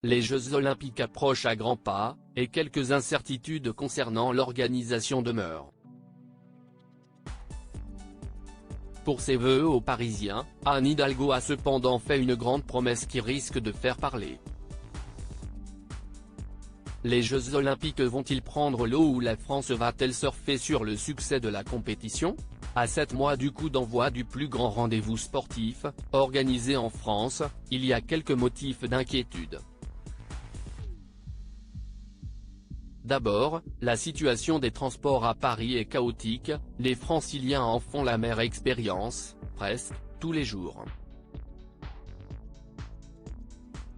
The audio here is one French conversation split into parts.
Les Jeux Olympiques approchent à grands pas, et quelques incertitudes concernant l'organisation demeurent. Pour ses vœux aux Parisiens, Anne Hidalgo a cependant fait une grande promesse qui risque de faire parler. Les Jeux Olympiques vont-ils prendre l'eau ou la France va-t-elle surfer sur le succès de la compétition ? À 7 mois du coup d'envoi du plus grand rendez-vous sportif, organisé en France, il y a quelques motifs d'inquiétude. D'abord, la situation des transports à Paris est chaotique, les Franciliens en font l'amère expérience, presque, tous les jours.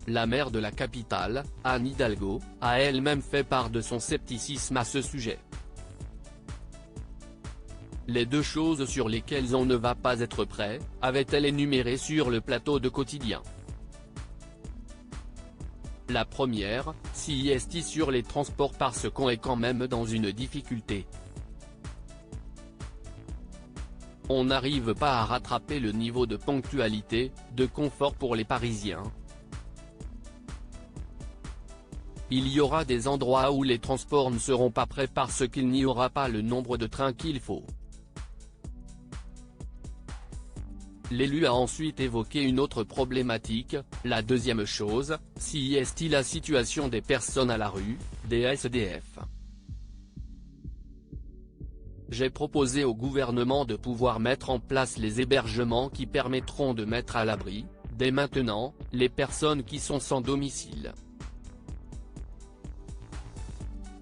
La maire de la capitale, Anne Hidalgo, a elle-même fait part de son scepticisme à ce sujet. Les deux choses sur lesquelles on ne va pas être prêt, avait-elle énuméré sur le plateau de Quotidien. La première, CIST sur les transports parce qu'on est quand même dans une difficulté. On n'arrive pas à rattraper le niveau de ponctualité, de confort pour les Parisiens. Il y aura des endroits où les transports ne seront pas prêts parce qu'il n'y aura pas le nombre de trains qu'il faut. L'élu a ensuite évoqué une autre problématique, la deuxième chose, CIST la situation des personnes à la rue, des SDF. J'ai proposé au gouvernement de pouvoir mettre en place les hébergements qui permettront de mettre à l'abri, dès maintenant, les personnes qui sont sans domicile.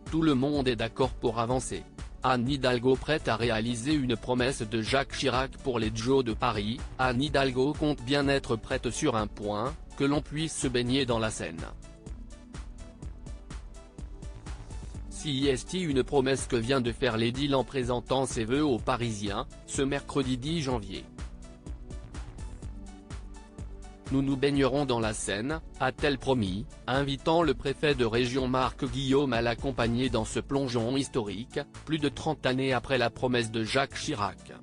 Tout le monde est d'accord pour avancer. Anne Hidalgo prête à réaliser une promesse de Jacques Chirac pour les Jeux de Paris. Anne Hidalgo compte bien être prête sur un point, que l'on puisse se baigner dans la Seine. CIST une promesse que vient de faire l'édile en présentant ses vœux aux Parisiens, ce mercredi 10 janvier. Nous nous baignerons dans la Seine, a-t-elle promis, invitant le préfet de région Marc Guillaume à l'accompagner dans ce plongeon historique, plus de 30 années après la promesse de Jacques Chirac.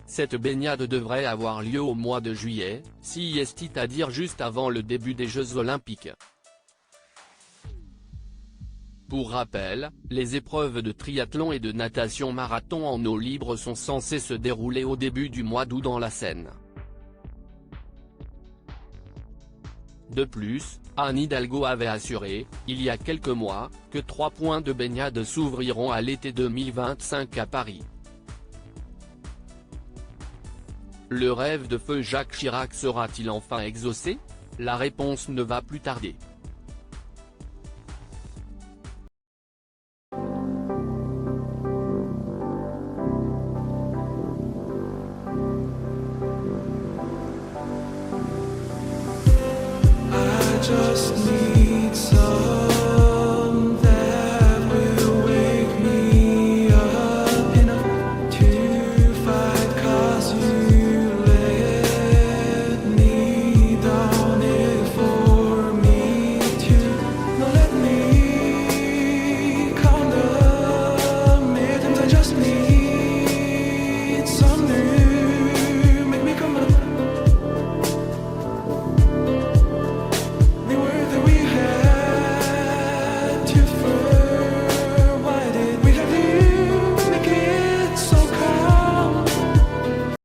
Cette baignade devrait avoir lieu au mois de juillet, c'est-à-dire juste avant le début des Jeux Olympiques. Pour rappel, les épreuves de triathlon et de natation marathon en eau libre sont censées se dérouler au début du mois d'août dans la Seine. De plus, Anne Hidalgo avait assuré, il y a quelques mois, que 3 points de baignade s'ouvriront à l'été 2025 à Paris. Le rêve de feu Jacques Chirac sera-t-il enfin exaucé ? La réponse ne va plus tarder.